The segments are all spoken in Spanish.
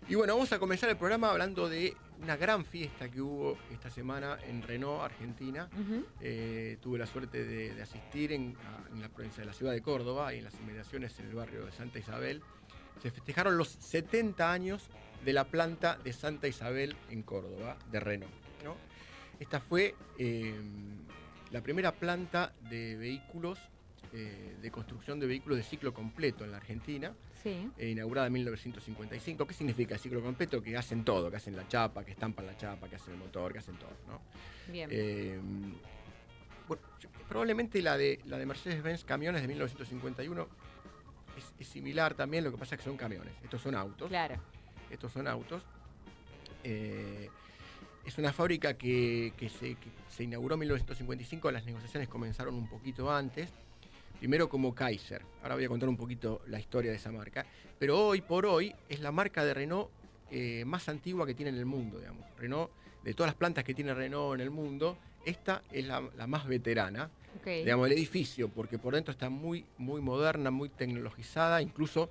Y bueno, vamos a comenzar el programa hablando de una gran fiesta que hubo esta semana en Renault, Argentina. Ujú. Tuve la suerte de asistir en la provincia de la ciudad de Córdoba y en las inmediaciones en el barrio de Santa Isabel. Se festejaron los 70 años de la planta de Santa Isabel en Córdoba, de Renault, ¿no? Esta fue la primera planta de vehículos, de construcción de vehículos de ciclo completo en la Argentina. Sí. Inaugurada en 1955. ¿Qué significa ciclo completo? Que hacen todo, que hacen la chapa, que estampan la chapa, que hacen el motor, que hacen todo, ¿no? Bien. Bueno, probablemente la de Mercedes-Benz Camiones de 1951 es similar también, lo que pasa es que son camiones. Estos son autos. Claro. Estos son autos. Es una fábrica que se inauguró en 1955, las negociaciones comenzaron un poquito antes. Primero como Kaiser. Ahora voy a contar un poquito la historia de esa marca. Pero hoy por hoy es la marca de Renault más antigua que tiene en el mundo, digamos. Renault, de todas las plantas que tiene Renault en el mundo, esta es la más veterana. Ok. Digamos, el edificio, porque por dentro está muy, muy moderna, muy tecnologizada. Incluso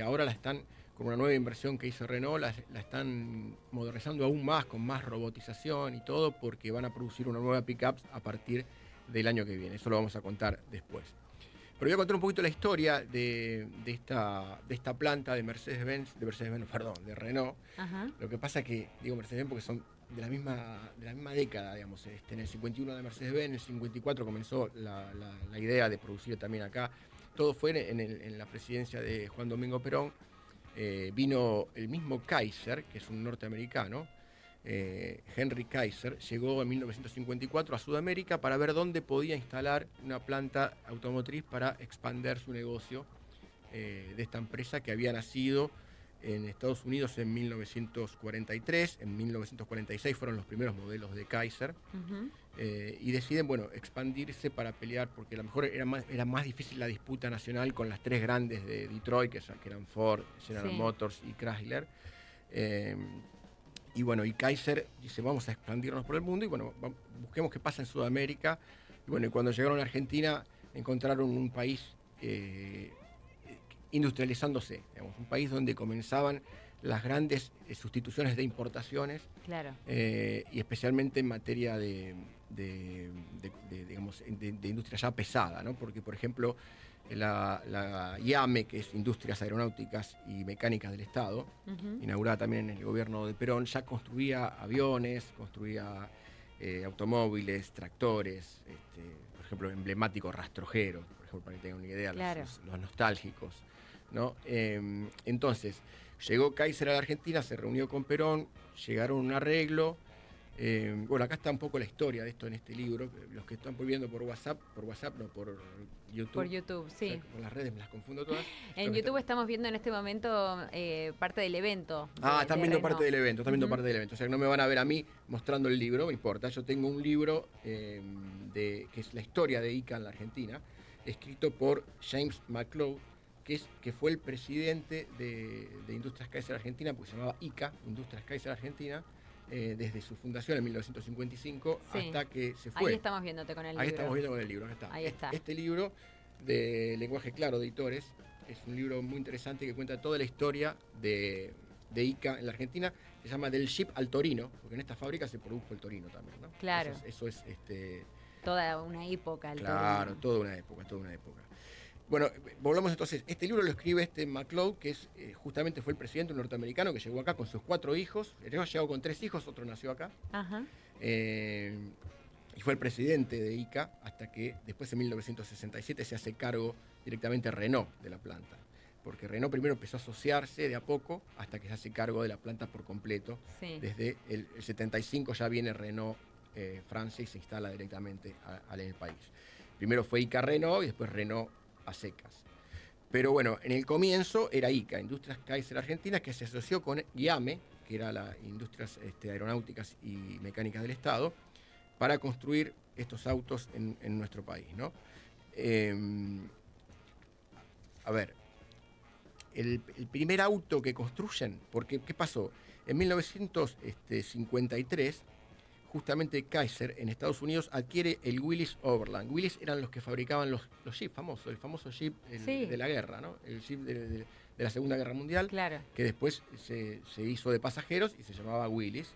ahora la están, con una nueva inversión que hizo Renault, la están modernizando aún más, con más robotización y todo, porque van a producir una nueva pickup a partir del año que viene. Eso lo vamos a contar después. Pero voy a contar un poquito la historia de esta planta de Mercedes-Benz, de Renault. Ajá. Lo que pasa es que digo Mercedes-Benz porque son de la misma década, digamos. En el 51 de Mercedes-Benz, en el 54 comenzó la idea de producir también acá. Todo fue en la presidencia de Juan Domingo Perón. Vino el mismo Kaiser, que es un norteamericano, Henry Kaiser, llegó en 1954 a Sudamérica para ver dónde podía instalar una planta automotriz para expandir su negocio de esta empresa que había nacido en Estados Unidos en 1943. En 1946 fueron los primeros modelos de Kaiser. Ujú. Y deciden, bueno, expandirse para pelear, porque a lo mejor era más difícil la disputa nacional con las tres grandes de Detroit, que eran Ford, General Sí. Motors y Chrysler. Y bueno, y Kaiser dice, vamos a expandirnos por el mundo y bueno, busquemos qué pasa en Sudamérica. Y bueno, y cuando llegaron a Argentina encontraron un país industrializándose, digamos, un país donde comenzaban las grandes sustituciones de importaciones. Claro. Y especialmente en materia digamos, de industria ya pesada, ¿no? Porque, por ejemplo, la IAME, que es Industrias Aeronáuticas y Mecánicas del Estado, Ujú. inaugurada también en el gobierno de Perón, ya construía aviones, construía automóviles, tractores, por ejemplo, emblemáticos rastrojeros, por ejemplo, para que tengan una idea, Claro. los nostálgicos, ¿no? Entonces, llegó Kaiser a la Argentina, se reunió con Perón, llegaron a un arreglo. Bueno, acá está un poco la historia de esto en este libro. Los que están viendo por WhatsApp, no, por YouTube. Por YouTube, sí. O sea, por las redes me las confundo todas. En YouTube estamos viendo en este momento parte del evento. Están de viendo Renault. parte del evento, están viendo Ujú. parte del evento. O sea, que no me van a ver a mí mostrando el libro, no importa. Yo tengo un libro que es la historia de ICA en la Argentina, escrito por James McClough, que fue el presidente de Industrias Kaiser Argentina, porque se llamaba ICA, Industrias Kaiser Argentina, desde su fundación en 1955 Sí. hasta que se fue. Ahí estamos viéndote con el libro. Ahí estamos viendo con el libro, acá está. Ahí está. Este libro de Lenguaje Claro de Editores es un libro muy interesante que cuenta toda la historia de ICA en la Argentina. Se llama Del Chip al Torino, porque en esta fábrica se produjo el Torino también, ¿no? Claro. Eso es Toda una época. claro, toda una época. Bueno, volvamos entonces. Este libro lo escribe McClough, que es justamente fue el presidente norteamericano que llegó acá con sus 4 hijos. Él llegó con 3 hijos, otro nació acá. Ajá. Y fue el presidente de ICA hasta que después en 1967 se hace cargo directamente Renault de la planta. Porque Renault primero empezó a asociarse de a poco hasta que se hace cargo de la planta por completo. Sí. Desde el 75 ya viene Renault Francia y se instala directamente en el país. Primero fue ICA Renault y después Renault a secas. Pero bueno, en el comienzo era ICA, Industrias Kaiser Argentina, que se asoció con IAME, que era la Industrias Aeronáuticas y Mecánicas del Estado, para construir estos autos en nuestro país, ¿no? A ver, el primer auto que construyen, porque ¿qué pasó? En 1953, justamente Kaiser en Estados Unidos adquiere el Willys Overland. Willys eran los que fabricaban los Jeep famosos, el famoso Jeep de la guerra, ¿no? El Jeep de la Segunda Guerra Mundial, claro, que después se hizo de pasajeros y se llamaba Willys.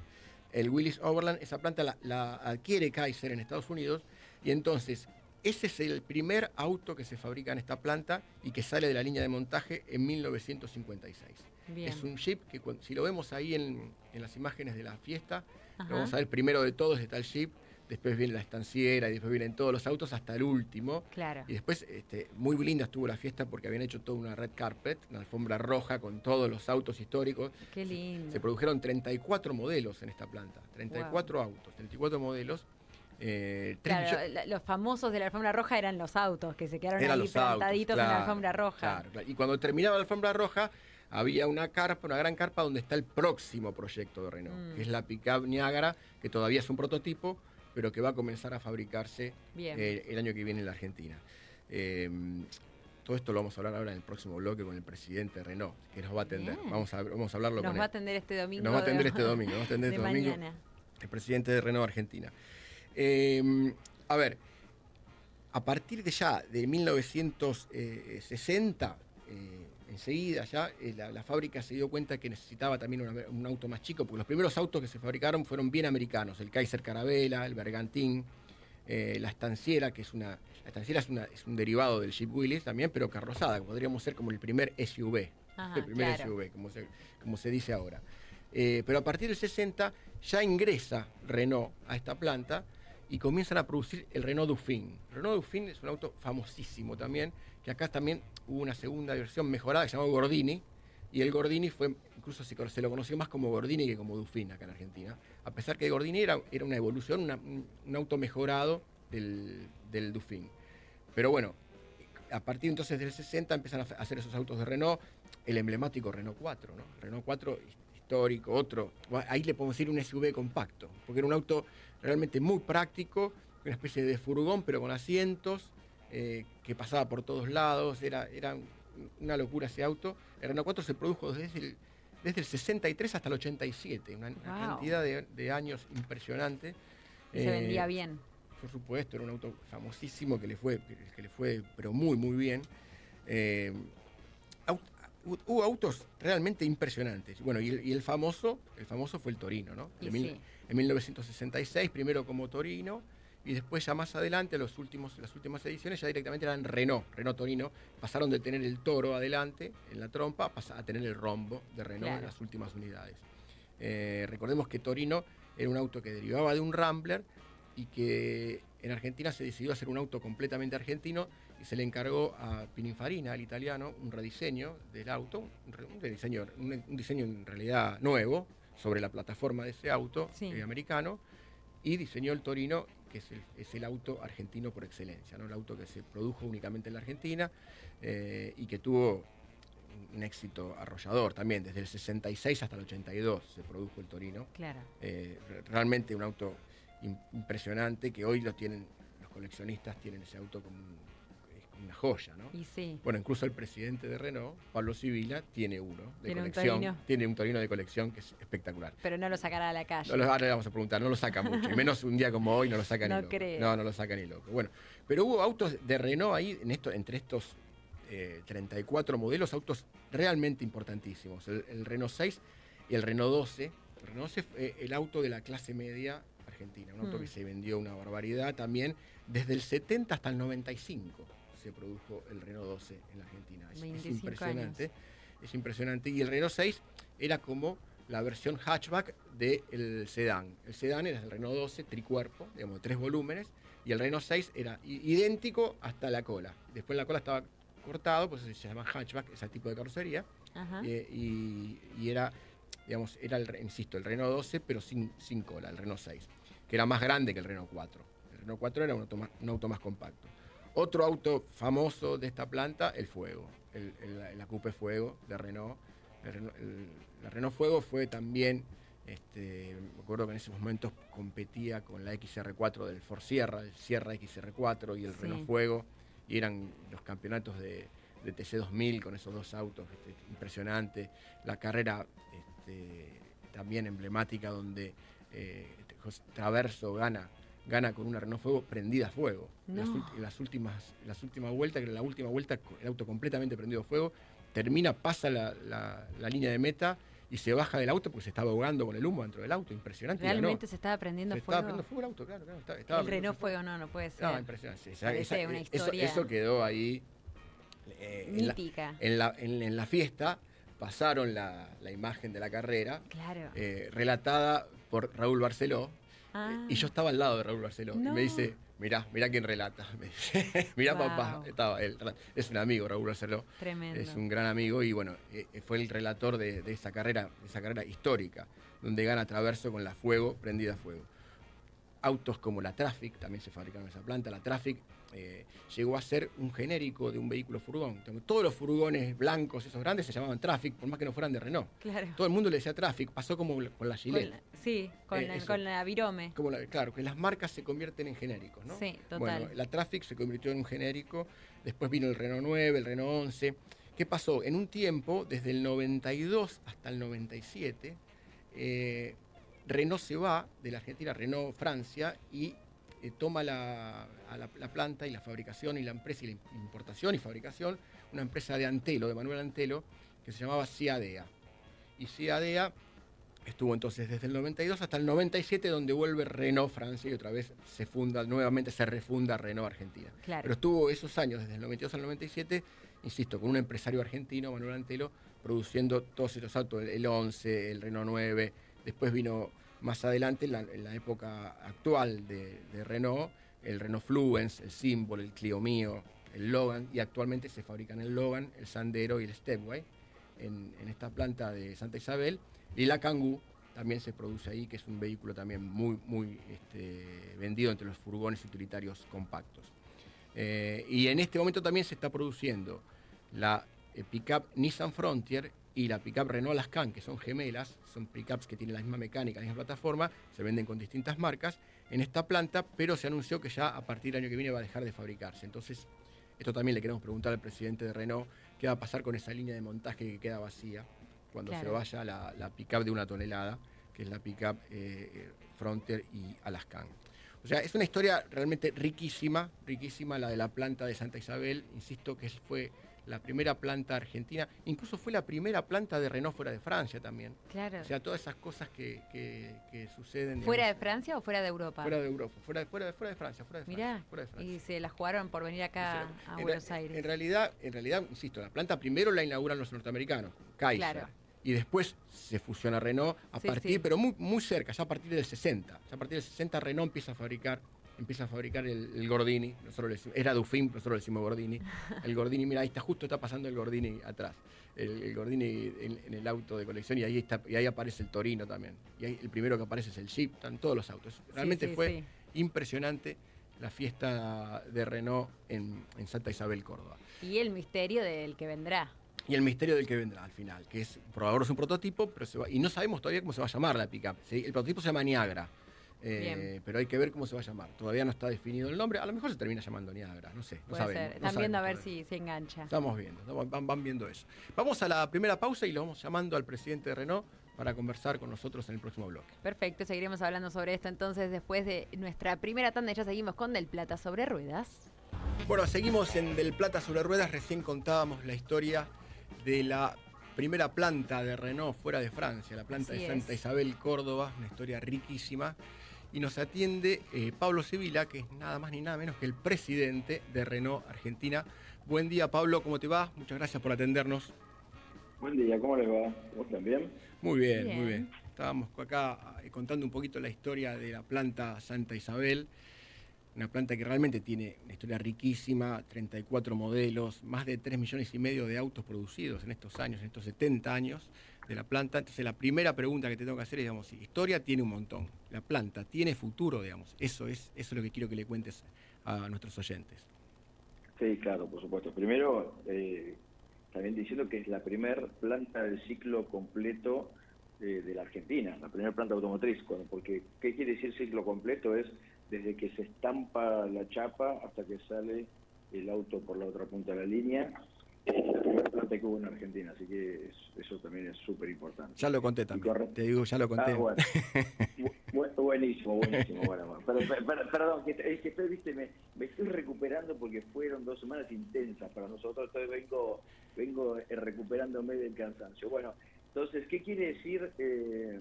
El Willys Overland, esa planta la adquiere Kaiser en Estados Unidos, y entonces ese es el primer auto que se fabrica en esta planta y que sale de la línea de montaje en 1956. bien. Es un Jeep que si lo vemos ahí en las imágenes de la fiesta, Ajá. lo vamos a ver, primero de todos está el Jeep, después viene la estanciera y después vienen todos los autos hasta el último. Claro. Y después muy linda estuvo la fiesta porque habían hecho toda una red carpet, una alfombra roja con todos los autos históricos. Qué lindo. Se produjeron 34 modelos en esta planta, 34 autos, 34 modelos. Claro, los famosos de la alfombra roja eran los autos que se quedaron ahí plantaditos claro, en la alfombra roja. Claro. Y cuando terminaba la alfombra roja, había una gran carpa donde está el próximo proyecto de Renault, que es la Pickup Niagara, que todavía es un prototipo, pero que va a comenzar a fabricarse el año que viene en la Argentina. Todo esto lo vamos a hablar ahora en el próximo bloque con el presidente de Renault, que nos va a atender. Vamos a hablarlo con él. Nos va a atender este domingo. Nos va a atender este domingo. Mañana. El presidente de Renault Argentina. A ver, a partir de 1960, enseguida ya la fábrica se dio cuenta que necesitaba también un auto más chico, porque los primeros autos que se fabricaron fueron bien americanos, el Kaiser Caravela, el Bergantín, la estanciera, que es un derivado del Jeep Willys también, pero carrozada, podríamos ser como el primer SUV, SUV, como se dice ahora. Pero a partir del 60 ya ingresa Renault a esta planta y comienzan a producir el Renault Dauphine. El Renault Dauphine es un auto famosísimo también, que acá también hubo una segunda versión mejorada que se llamó Gordini, y el Gordini incluso se lo conoció más como Gordini que como Dauphine acá en Argentina, a pesar que Gordini era una evolución, un auto mejorado del Dauphine. Pero bueno, a partir entonces del 60 empiezan a hacer esos autos de Renault, el emblemático Renault 4, ¿no? Renault 4 histórico, otro, ahí le podemos decir un SUV compacto, porque era un auto realmente muy práctico, una especie de furgón, pero con asientos, que pasaba por todos lados, era una locura ese auto. El Renault 4 se produjo desde el 63 hasta el 87, una cantidad de años impresionante. Se vendía bien. Por supuesto, era un auto famosísimo que le fue pero muy, muy bien. Hubo autos realmente impresionantes. Bueno, y el famoso fue el Torino, ¿no? En 1966, primero como Torino, y después ya más adelante, las últimas ediciones, ya directamente eran Renault Torino. Pasaron de tener el toro adelante, en la trompa, a tener el rombo de Renault en las últimas unidades. Recordemos que Torino era un auto que derivaba de un Rambler y que en Argentina se decidió hacer un auto completamente argentino y se le encargó a Pininfarina, el italiano, un rediseño del auto, un diseño en realidad nuevo sobre la plataforma de ese auto americano, y diseñó el Torino, que es el auto argentino por excelencia, ¿no? El auto que se produjo únicamente en la Argentina y que tuvo un éxito arrollador también. Desde el 66 hasta el 82 se produjo el Torino. Claro. Realmente un auto impresionante, que hoy los coleccionistas tienen ese auto como una joya, ¿no? Y sí. Bueno, incluso el presidente de Renault, Pablo Sibila, tiene uno de colección. Tiene un Torino de colección que es espectacular. Pero no lo sacará a la calle. Ahora le vamos a preguntar, no lo saca mucho, y menos un día como hoy no lo saca ni loco. Creo. No lo saca ni loco. Bueno, pero hubo autos de Renault ahí, entre estos 34 modelos, autos realmente importantísimos. El Renault 6 y el Renault 12. El Renault 12 fue el auto de la clase media argentina, un auto que se vendió una barbaridad también. Desde el 70 hasta el 95 se produjo el Renault 12 en la Argentina. Es impresionante. Años. Es impresionante. Y el Renault 6 era como la versión hatchback del sedán. El sedán era el Renault 12 tricuerpo, digamos, de 3 volúmenes, y el Renault 6 era idéntico hasta la cola. Después la cola estaba cortado, pues se llama hatchback, ese tipo de carrocería. Y era, digamos, insisto, el Renault 12, pero sin cola, el Renault 6, que era más grande que el Renault 4. El Renault 4 era un auto más compacto. Otro auto famoso de esta planta, el Fuego, la Coupe Fuego de Renault. La Renault Fuego fue también, me acuerdo que en esos momentos competía con la XR4 del Ford Sierra, el Sierra XR4 y el Renault Fuego, y eran los campeonatos de TC2000 con esos dos autos, impresionante. La carrera también emblemática donde Traverso gana con una Renault Fuego prendida a fuego. No. En las últimas vueltas, que en la última vuelta el auto completamente prendido a fuego, pasa la línea de meta y se baja del auto porque se estaba ahogando con el humo dentro del auto. Impresionante. Realmente se estaba prendiendo fuego. Estaba prendiendo fuego el auto, claro. Estaba el Renault Fuego, no puede ser. No, impresionante. Una historia. Eso quedó ahí. Mítica. En la fiesta pasaron la imagen de la carrera, claro. Relatada por Raúl Barceló. Y yo estaba al lado de Raúl Barceló. No. Y me dice, mirá quién relata. Me dice, mirá, wow. Papá. Es un amigo, Raúl Barceló. Tremendo. Es un gran amigo y bueno, fue el relator de esa carrera histórica, donde gana Traverso con la Fuego, prendida a fuego. Autos como la Traffic también se fabricaron en esa planta. La Traffic llegó a ser un genérico de un vehículo furgón. Todos los furgones blancos, esos grandes, se llamaban Traffic, por más que no fueran de Renault. Claro. Todo el mundo le decía Traffic. Pasó como con la Gillette. Con la Virome. Claro, que las marcas se convierten en genéricos, ¿no? Sí, total. Bueno, la Traffic se convirtió en un genérico. Después vino el Renault 9, el Renault 11. ¿Qué pasó? En un tiempo, desde el 92 hasta el 97, Renault se va de la Argentina, Renault Francia, y toma la planta y la fabricación y la empresa y la importación y fabricación, una empresa de Antelo, de Manuel Antelo, que se llamaba CIADEA. Y CIADEA estuvo entonces desde el 92 hasta el 97, donde vuelve Renault Francia y otra vez nuevamente se refunda Renault Argentina. Claro. Pero estuvo esos años, desde el 92 al 97, insisto, con un empresario argentino, Manuel Antelo, produciendo todos esos autos, el 11, el Renault 9. Después vino más adelante, en la época actual de Renault, el Renault Fluence, el Symbol, el Clio Mio, el Logan, y actualmente se fabrican el Logan, el Sandero y el Stepway en esta planta de Santa Isabel. Y la Kangoo también se produce ahí, que es un vehículo también muy vendido entre los furgones utilitarios compactos. Y en este momento también se está produciendo la pickup Nissan Frontier y la pickup Renault Alaskan, que son gemelas, son pickups que tienen la misma mecánica, la misma plataforma, se venden con distintas marcas en esta planta, pero se anunció que ya a partir del año que viene va a dejar de fabricarse. Entonces, esto también le queremos preguntar al presidente de Renault, qué va a pasar con esa línea de montaje que queda vacía cuando se vaya la pickup de 1 tonelada, que es la pickup Frontier y Alaskan. O sea, es una historia realmente riquísima la de la planta de Santa Isabel. Insisto que fue la primera planta argentina, incluso fue la primera planta de Renault fuera de Francia también. Claro. O sea, todas esas cosas que suceden. ¿Fuera de Francia o fuera de Europa? Fuera de Europa, fuera de Francia. Mirá, y se la jugaron por venir acá a Buenos Aires. En realidad, insisto, la planta primero la inauguran los norteamericanos, Kaiser. Claro. Y después se fusiona Renault pero muy cerca, ya a partir del 60. Ya a partir del 60 Renault empieza a fabricar el Gordini. Era Dufin, nosotros le decimos Gordini. El Gordini, mira, justo está pasando el Gordini atrás. El Gordini en el auto de colección, y ahí aparece el Torino también. Y ahí el primero que aparece es el Jeep, están todos los autos. Realmente fue impresionante la fiesta de Renault en Santa Isabel, Córdoba. Y el misterio del que vendrá. Y el misterio del que vendrá al final, que por ahora es un prototipo, pero y no sabemos todavía cómo se va a llamar la pickup. ¿Sí? El prototipo se llama Niagara, pero hay que ver cómo se va a llamar. Todavía no está definido el nombre, a lo mejor se termina llamando Niagara, no sé, no sabemos. Están viendo a ver si se engancha. Estamos viendo, van viendo eso. Vamos a la primera pausa y lo vamos llamando al presidente de Renault para conversar con nosotros en el próximo bloque. Perfecto, seguiremos hablando sobre esto entonces después de nuestra primera tanda. Ya seguimos con Del Plata sobre Ruedas. Bueno, seguimos en Del Plata sobre Ruedas. Recién contábamos la historia de la primera planta de Renault fuera de Francia, la planta de Santa Isabel, Córdoba, una historia riquísima. Y nos atiende Pablo Sevilla, que es nada más ni nada menos que el presidente de Renault Argentina. Buen día, Pablo, ¿cómo te va? Muchas gracias por atendernos. Buen día, ¿cómo les va? ¿Cómo están? ¿Bien? Muy bien. Estábamos acá contando un poquito la historia de la planta Santa Isabel. Una planta que realmente tiene una historia riquísima, 34 modelos, más de 3,5 millones de autos producidos en estos años, en estos 70 años de la planta. Entonces la primera pregunta que te tengo que hacer es, digamos, historia tiene un montón, la planta tiene futuro, digamos, eso es lo que quiero que le cuentes a nuestros oyentes. Sí, claro, por supuesto. Primero, también diciendo que es la primera planta del ciclo completo de la Argentina, la primera planta automotriz, porque ¿qué quiere decir ciclo completo? Es desde que se estampa la chapa hasta que sale el auto por la otra punta de la línea, la primera planta que hubo en Argentina, así que eso también es súper importante. Ya lo conté también, te digo, ya lo conté. Bueno. Buenísimo. Bueno. Perdón, es que estoy, viste, me estoy recuperando porque fueron 2 semanas intensas para nosotros, entonces vengo recuperándome del cansancio. Bueno, entonces, ¿qué quiere decir? ¿Qué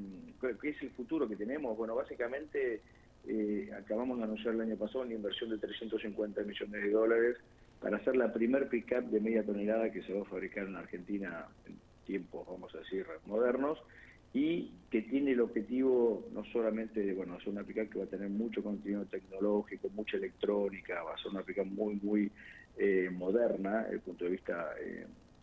es el futuro que tenemos? Bueno, básicamente acabamos de anunciar el año pasado una inversión de $350 millones para hacer la primer pick-up de media tonelada que se va a fabricar en Argentina en tiempos, vamos a decir, modernos, y que tiene el objetivo no solamente de, bueno, hacer una pick-up que va a tener mucho contenido tecnológico, mucha electrónica, va a ser una pick-up muy moderna desde el punto de vista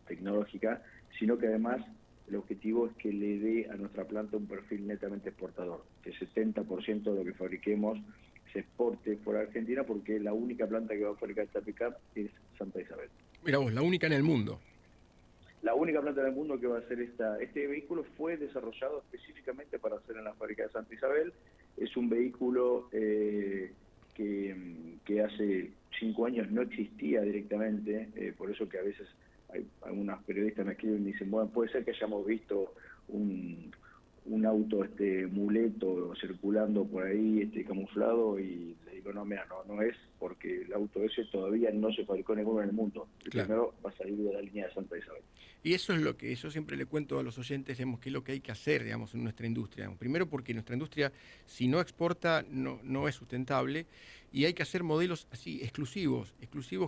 tecnológica, sino que además el objetivo es que le dé a nuestra planta un perfil netamente exportador, que el 70% de lo que fabriquemos se exporte fuera de Argentina, porque la única planta que va a fabricar esta pick-up es Santa Isabel. Mira vos, la única en el mundo. La única planta del mundo que va a hacer este vehículo fue desarrollado específicamente para hacer en la fábrica de Santa Isabel. Es un vehículo que hace 5 años no existía directamente, por eso que a veces hay algunos periodistas me escriben y dicen, bueno, puede ser que hayamos visto un auto muleto circulando por ahí camuflado, y le digo, no, mira, no es, porque el auto ese todavía no se fabricó ninguno en el mundo. El primero va a salir de la línea de Santa Isabel. Y eso es lo que yo siempre le cuento a los oyentes, digamos, que es lo que hay que hacer, digamos, en nuestra industria. Digamos. Primero porque nuestra industria, si no exporta, no es sustentable, y hay que hacer modelos así exclusivos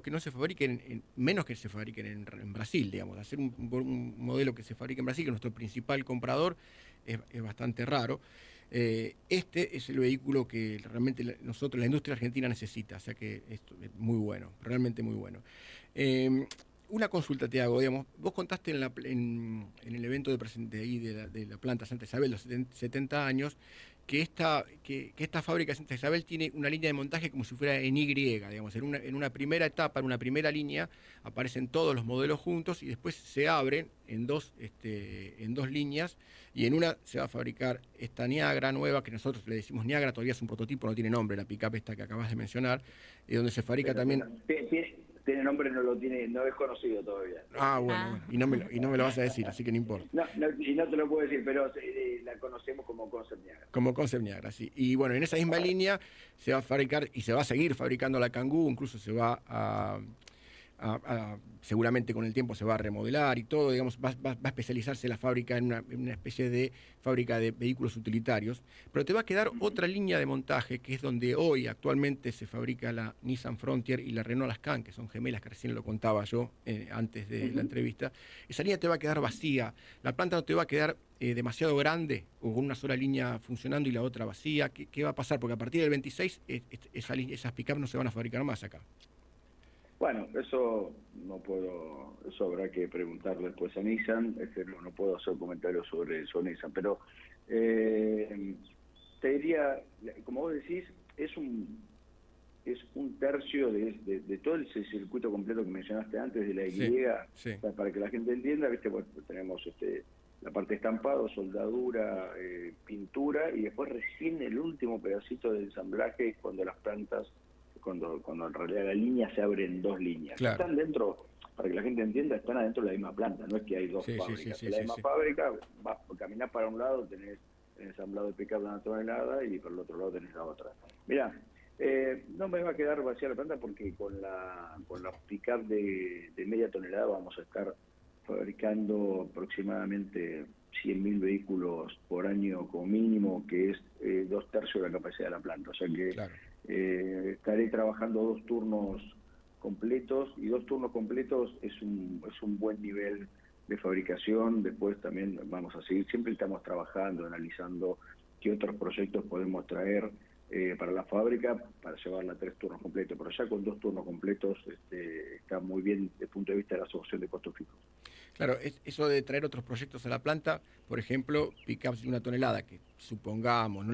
que no se fabriquen, menos que se fabriquen en Brasil, digamos. Hacer un modelo que se fabrique en Brasil, que es nuestro principal comprador, es bastante raro. Este es el vehículo que realmente nosotros, la industria argentina, necesita, o sea que esto es muy bueno, realmente muy bueno. Una consulta te hago, digamos, vos contaste en el evento de la planta Santa Isabel, los 70 años, que esta fábrica de Santa Isabel tiene una línea de montaje como si fuera en Y, digamos, en una primera etapa, en una primera línea, aparecen todos los modelos juntos y después se abren en dos líneas, y en una se va a fabricar esta Niagara nueva, que nosotros le decimos Niagara, todavía es un prototipo, no tiene nombre, la pick-up esta que acabas de mencionar, donde se fabrica también... Tiene nombre, no es conocido todavía. Bueno, y no me lo vas a decir, así que no importa. Y no te lo puedo decir, pero la conocemos como Concept Niagara. Como Concept Niagara, sí. Y bueno, en esa misma línea se va a fabricar y se va a seguir fabricando la Kangoo, incluso se va seguramente con el tiempo se va a remodelar y todo, digamos, va a especializarse la fábrica en una especie de fábrica de vehículos utilitarios, pero te va a quedar otra línea de montaje, que es donde hoy actualmente se fabrica la Nissan Frontier y la Renault Ascan, que son gemelas, que recién lo contaba yo antes de la entrevista. Esa línea te va a quedar vacía, la planta no te va a quedar demasiado grande, o con una sola línea funcionando y la otra vacía. ¿Qué va a pasar? Porque a partir del 26 esas pick-up no se van a fabricar más acá. Bueno, eso habrá que preguntarle después a Nissan, no puedo hacer comentarios sobre Nissan, pero te diría, como vos decís, es un tercio de todo el circuito completo que mencionaste antes de la Y, sí. Para que la gente entienda, ¿viste? Pues tenemos la parte de estampado, soldadura, pintura, y después recién el último pedacito de ensamblaje cuando las plantas, cuando en realidad la línea se abre en 2 líneas. Claro. Están dentro, para que la gente entienda, están adentro de la misma planta, no es que hay 2 fábricas. La misma fábrica, caminás para un lado, tenés el ensamblado de pick-up de 1 tonelada y por el otro lado tenés la otra. Mirá, no me va a quedar vacía la planta porque con la pick-up de media tonelada vamos a estar fabricando aproximadamente 100.000 vehículos por año como mínimo, que es 2/3 de la capacidad de la planta. O sea que claro. Estaré trabajando 2 turnos completos, y 2 turnos completos es un buen nivel de fabricación. Después también vamos a seguir, siempre estamos trabajando, analizando qué otros proyectos podemos traer para la fábrica para llevarla a 3 turnos completos, pero ya con 2 turnos completos está muy bien desde el punto de vista de la absorción de costos fijos. Claro, eso de traer otros proyectos a la planta, por ejemplo, pick-ups de 1 tonelada, que supongamos,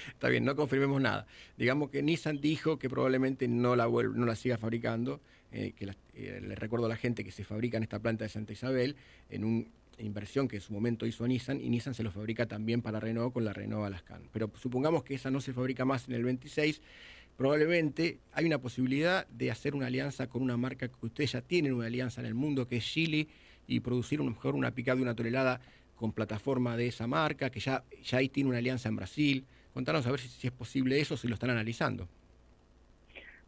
está bien, no confirmemos nada. Digamos que Nissan dijo que probablemente no la siga fabricando, le recuerdo a la gente que se fabrica en esta planta de Santa Isabel, en una inversión que en su momento hizo Nissan, y Nissan se lo fabrica también para Renault con la Renault Alaskan. Pero supongamos que esa no se fabrica más en el 26, probablemente hay una posibilidad de hacer una alianza con una marca que ustedes ya tienen una alianza en el mundo, que es Geely, y producir mejor una pick-up de 1 tonelada con plataforma de esa marca, que ya ahí tiene una alianza en Brasil, Contanos a ver si es posible eso, si lo están analizando.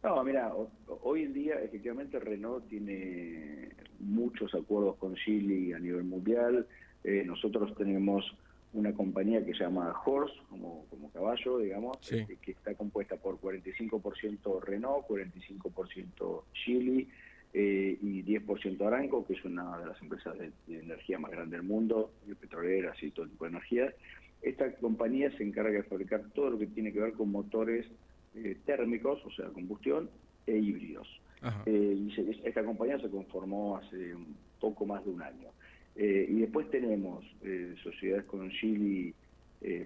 No, mira, hoy en día efectivamente Renault tiene muchos acuerdos con Geely a nivel mundial. Nosotros tenemos una compañía que se llama Horse, como caballo, digamos, Sí. que está compuesta por 45% Renault, 45% Geely y 10% Aramco, que es una de las empresas de energía más grandes del mundo, de petroleras y todo tipo de energía. Esta compañía se encarga de fabricar todo lo que tiene que ver con motores térmicos, o sea, combustión, e híbridos. Esta compañía se conformó hace un poco más de un año. Y después tenemos sociedades con Geely,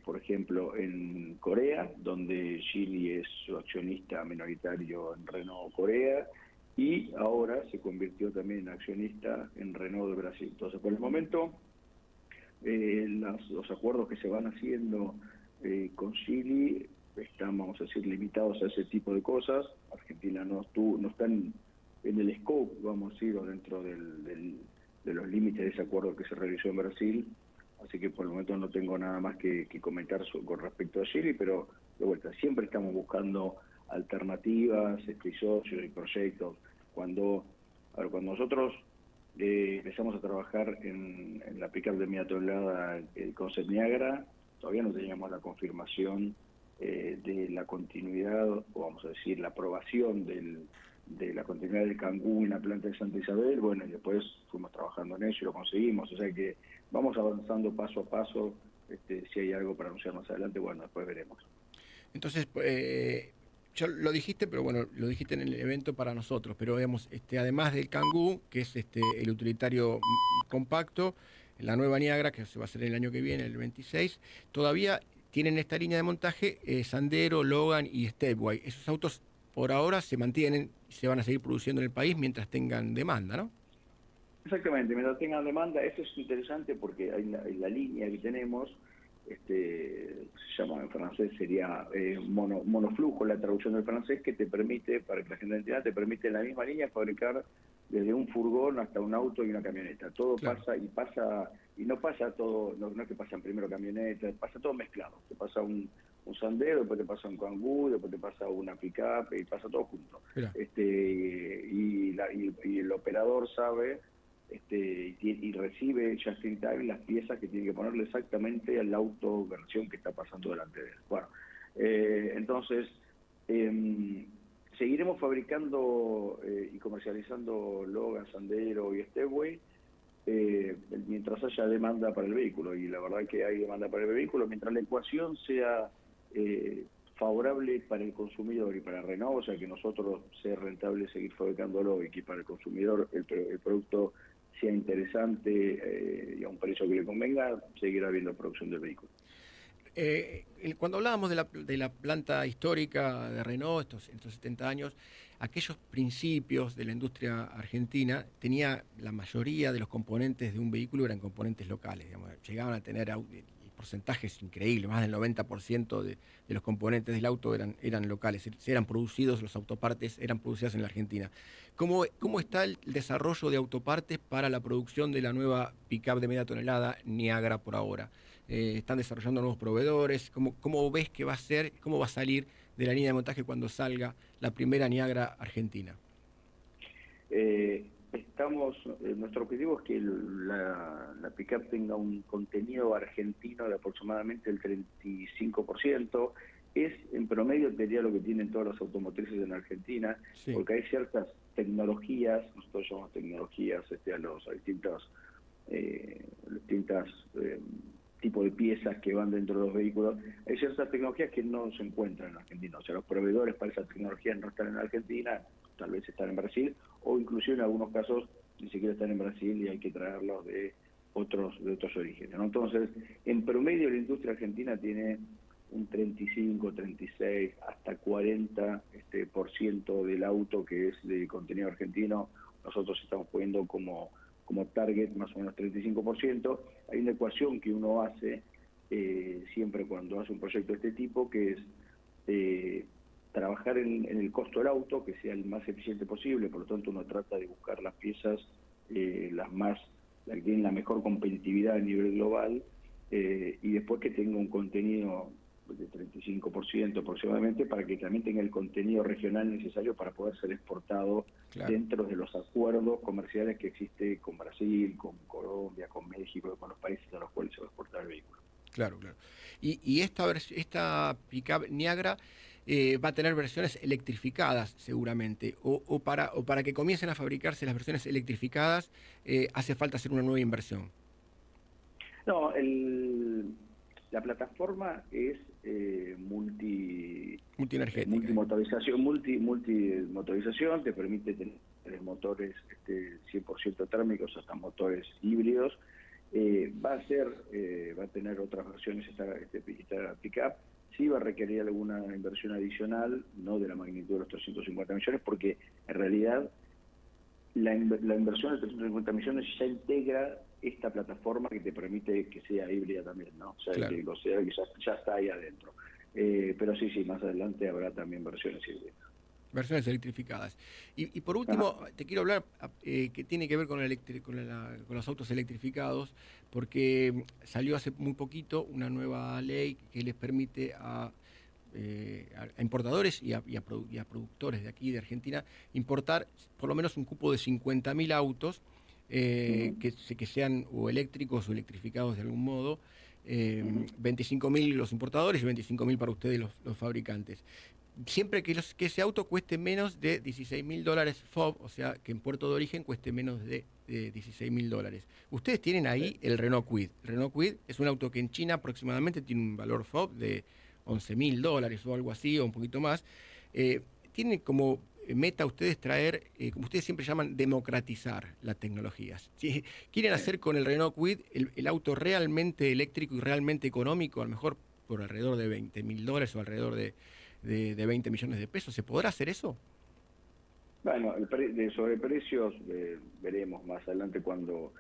por ejemplo, en Corea, donde Geely es su accionista minoritario en Renault Corea, y ahora se convirtió también en accionista en Renault de Brasil. Entonces, por el momento, los acuerdos que se van haciendo con Geely están, vamos a decir, limitados a ese tipo de cosas. Argentina no está en el scope, vamos a decir, o dentro de los límites de ese acuerdo que se realizó en Brasil, así que por el momento no tengo nada más que comentar con respecto a Geely, pero de vuelta, siempre estamos buscando alternativas, socios y proyectos. Cuando nosotros empezamos a trabajar en la pick-up de media tonelada, el concept Niagara, todavía no teníamos la confirmación de la continuidad, o vamos a decir, la aprobación de la continuidad del Kangoo en la planta de Santa Isabel. Bueno, y después fuimos trabajando en ello y lo conseguimos, o sea que vamos avanzando paso a paso. Si hay algo para anunciar más adelante, bueno, después veremos. Entonces, yo lo dijiste, pero bueno, lo dijiste en el evento para nosotros, pero digamos, además del Kangoo, que es el utilitario compacto, la nueva Niagara, que se va a hacer el año que viene, el 26, todavía tienen esta línea de montaje Sandero, Logan y Stepway. Esos autos por ahora se mantienen y se van a seguir produciendo en el país mientras tengan demanda, ¿no? Exactamente, mientras tengan demanda. Esto es interesante porque hay la línea que tenemos, se llama en francés, sería monoflujo, la traducción del francés, que te permite, para que la gente entienda, te permite en la misma línea fabricar desde un furgón hasta un auto y una camioneta. Todo claro. pasa, y no pasa todo, no es que pasan primero camionetas, pasa todo mezclado. Te pasa un Sandero, después te pasa un Kangoo, después te pasa una pick-up, y pasa todo junto. Y el operador sabe y recibe just in time las piezas que tiene que ponerle exactamente al auto versión que está pasando delante de él. Bueno, entonces seguiremos fabricando y comercializando Logan, Sandero y Stepway mientras haya demanda para el vehículo, y la verdad que hay demanda para el vehículo, mientras la ecuación sea favorable para el consumidor y para Renault, o sea que nosotros sea rentable seguir fabricándolo y que para el consumidor el producto sea interesante y a un precio que le convenga, seguirá habiendo producción del vehículo. Cuando hablábamos de la planta histórica de Renault, estos 70 años, aquellos principios de la industria argentina, tenía la mayoría de los componentes de un vehículo eran componentes locales, digamos, llegaban a tener porcentajes increíbles, más del 90% de los componentes del auto eran locales, eran producidos, los autopartes eran producidos en la Argentina. ¿Cómo está el desarrollo de autopartes para la producción de la nueva pick-up de media tonelada Niagara por ahora? Están desarrollando nuevos proveedores. ¿Cómo ves que va a ser, cómo va a salir de la línea de montaje cuando salga la primera Niagara argentina? Nuestro objetivo es que la pick-up tenga un contenido argentino de aproximadamente el 35%. Es en promedio, te diría, lo que tienen todas las automotrices en Argentina, sí. Porque hay ciertas tecnologías, nosotros llamamos tecnologías a los distintos tipos de piezas que van dentro de los vehículos. Hay ciertas tecnologías que no se encuentran en Argentina, o sea, los proveedores para esas tecnologías no están en Argentina, tal vez están en Brasil, o inclusive en algunos casos ni siquiera están en Brasil y hay que traerlos de otros orígenes, ¿no? Entonces, en promedio la industria argentina tiene un 35, 36, hasta 40% del auto que es de contenido argentino. Nosotros estamos poniendo como target más o menos 35%. Hay una ecuación que uno hace siempre cuando hace un proyecto de este tipo, que es trabajar en el costo del auto, que sea el más eficiente posible. Por lo tanto, uno trata de buscar las piezas las que tienen la mejor competitividad a nivel global, y después que tenga un contenido de 35% aproximadamente, para que también tenga el contenido regional necesario para poder ser exportado dentro de los acuerdos comerciales que existe con Brasil, con Colombia, con México, con los países a los cuales se va a exportar el vehículo. Claro. Y esta pick-up Niagara va a tener versiones electrificadas seguramente, o para que comiencen a fabricarse las versiones electrificadas hace falta hacer una nueva inversión. No, la plataforma es multimotorización, te permite tener motores 100% térmicos hasta motores híbridos. Va a tener otras versiones esta pick-up. Sí va a requerir alguna inversión adicional, no de la magnitud de los 350 millones, porque en realidad la inversión de 350 millones ya integra esta plataforma que te permite que sea híbrida también, ¿no? O sea, claro. que ya está ahí adentro. Pero sí, más adelante habrá también versiones híbridas. Versiones electrificadas. Y por último, te quiero hablar que tiene que ver con los autos electrificados, porque salió hace muy poquito una nueva ley que les permite a importadores y a productores de aquí, de Argentina, importar por lo menos un cupo de 50.000 autos que sean o eléctricos o electrificados de algún modo. 25.000 los importadores y 25.000 para ustedes los fabricantes. Siempre que ese auto cueste menos de $16.000 FOB, o sea, que en puerto de origen cueste menos de $16.000. Ustedes tienen ahí el Renault Kwid. El Renault Kwid es un auto que en China aproximadamente tiene un valor FOB de $11.000 o algo así, o un poquito más. Tienen como meta ustedes traer, como ustedes siempre llaman, democratizar las tecnologías. ¿Sí? Quieren hacer con el Renault Kwid el auto realmente eléctrico y realmente económico, a lo mejor por alrededor de $20.000 o alrededor de 20 millones de pesos. ¿Se podrá hacer eso? Bueno, sobre precios veremos más adelante cuando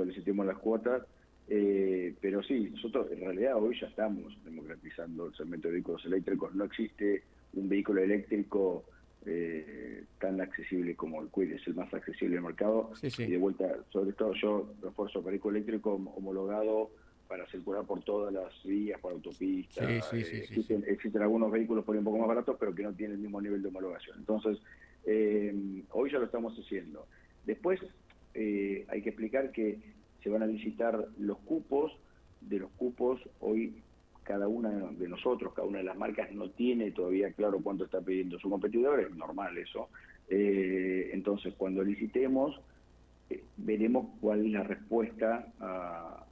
licitemos las cuotas, pero sí, nosotros en realidad hoy ya estamos democratizando el segmento de vehículos eléctricos. No existe un vehículo eléctrico tan accesible como el Kwid, es el más accesible del mercado. Sí. Y de vuelta, sobre todo yo refuerzo vehículo eléctrico homologado para circular por todas las vías, por autopistas. Sí. Existen algunos vehículos por ahí un poco más baratos, pero que no tienen el mismo nivel de homologación. Entonces, hoy ya lo estamos haciendo. Después hay que explicar que se van a licitar los cupos. De los cupos, hoy cada una de nosotros, cada una de las marcas no tiene todavía claro cuánto está pidiendo su competidor, es normal eso. Entonces, cuando licitemos, veremos cuál es la respuesta a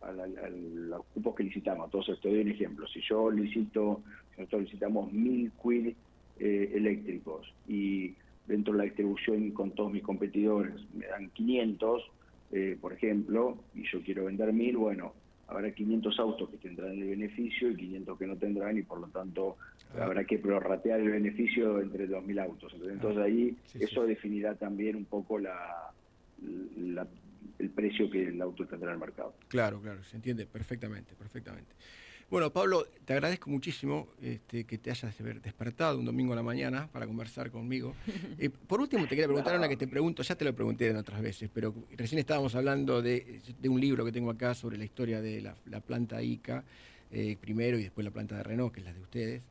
los cupos que licitamos. Entonces, te doy un ejemplo. Si nosotros licitamos 1.000 Kwid eléctricos y dentro de la distribución con todos mis competidores me dan 500, por ejemplo, y yo quiero vender 1.000, bueno, habrá 500 autos que tendrán el beneficio y 500 que no tendrán, y por lo tanto habrá que prorratear el beneficio entre 2.000 autos. Entonces ahí eso definirá también un poco el precio que el auto tendrá en el mercado. Claro, se entiende perfectamente. Bueno, Pablo, te agradezco muchísimo que te hayas despertado un domingo a la mañana para conversar conmigo. Por último, te quería preguntar una que te pregunto, ya te lo pregunté en otras veces, pero recién estábamos hablando de un libro que tengo acá sobre la historia de la planta ICA, primero, y después la planta de Renault, que es la de ustedes.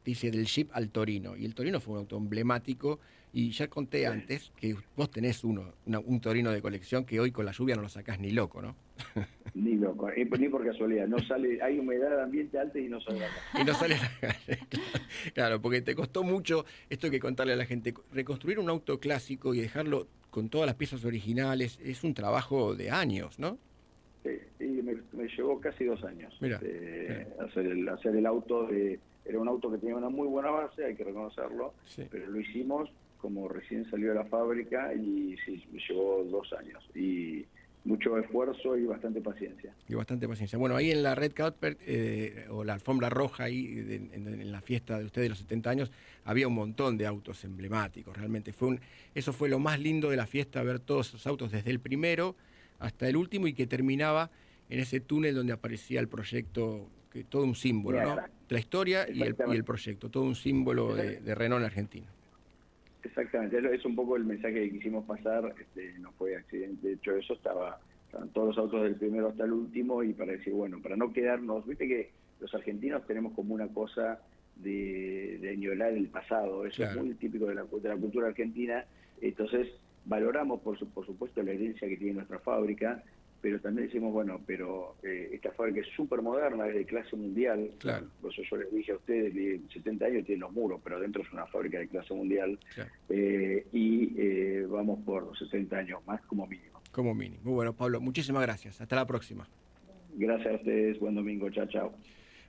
Dice del Jeep al Torino, y el Torino fue un auto emblemático, y ya conté antes que vos tenés un Torino de colección que hoy con la lluvia no lo sacás ni loco, ¿no? Ni loco, ni por casualidad, no sale, hay humedad de ambiente alta y no sale a la calle. Y no sale a la calle, claro, porque te costó mucho, esto hay que contarle a la gente, reconstruir un auto clásico y dejarlo con todas las piezas originales, es un trabajo de años, ¿no? Sí, me llevó casi 2 años. Mirá. Hacer el auto, era un auto que tenía una muy buena base, hay que reconocerlo, pero lo hicimos como recién salió de la fábrica y sí, me llevó 2 años. Y mucho esfuerzo y bastante paciencia. Bueno, ahí en la Red Carpet, o la alfombra roja, ahí en la fiesta de ustedes de los 70 años, había un montón de autos emblemáticos. Realmente eso fue lo más lindo de la fiesta, ver todos esos autos desde el primero hasta el último, y que terminaba en ese túnel donde aparecía el proyecto, que todo un símbolo, ¿no? La historia y el proyecto, todo un símbolo de Renault en Argentina. Exactamente, es un poco el mensaje que quisimos pasar, no fue accidente, de hecho eso estaba Están todos los autos del primero hasta el último, y para decir, bueno, para no quedarnos, viste que los argentinos tenemos como una cosa de añorar el pasado, eso es muy típico de la cultura argentina. Entonces valoramos por supuesto la herencia que tiene nuestra fábrica, pero también decimos, bueno, pero esta fábrica es súper moderna, es de clase mundial. Claro. Por eso yo les dije a ustedes, 70 años tienen los muros, pero dentro es una fábrica de clase mundial. Claro. Y vamos por 60 años más como mínimo. Como mínimo. Muy bueno, Pablo, muchísimas gracias. Hasta la próxima. Gracias a ustedes, buen domingo, chao, chao.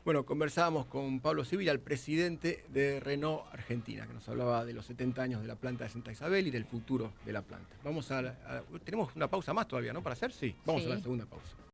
Bueno, conversábamos con Pablo Sibila, el presidente de Renault Argentina, que nos hablaba de los 70 años de la planta de Santa Isabel y del futuro de la planta. Tenemos una pausa más todavía, ¿no? Para hacer, sí. Vamos a la segunda pausa.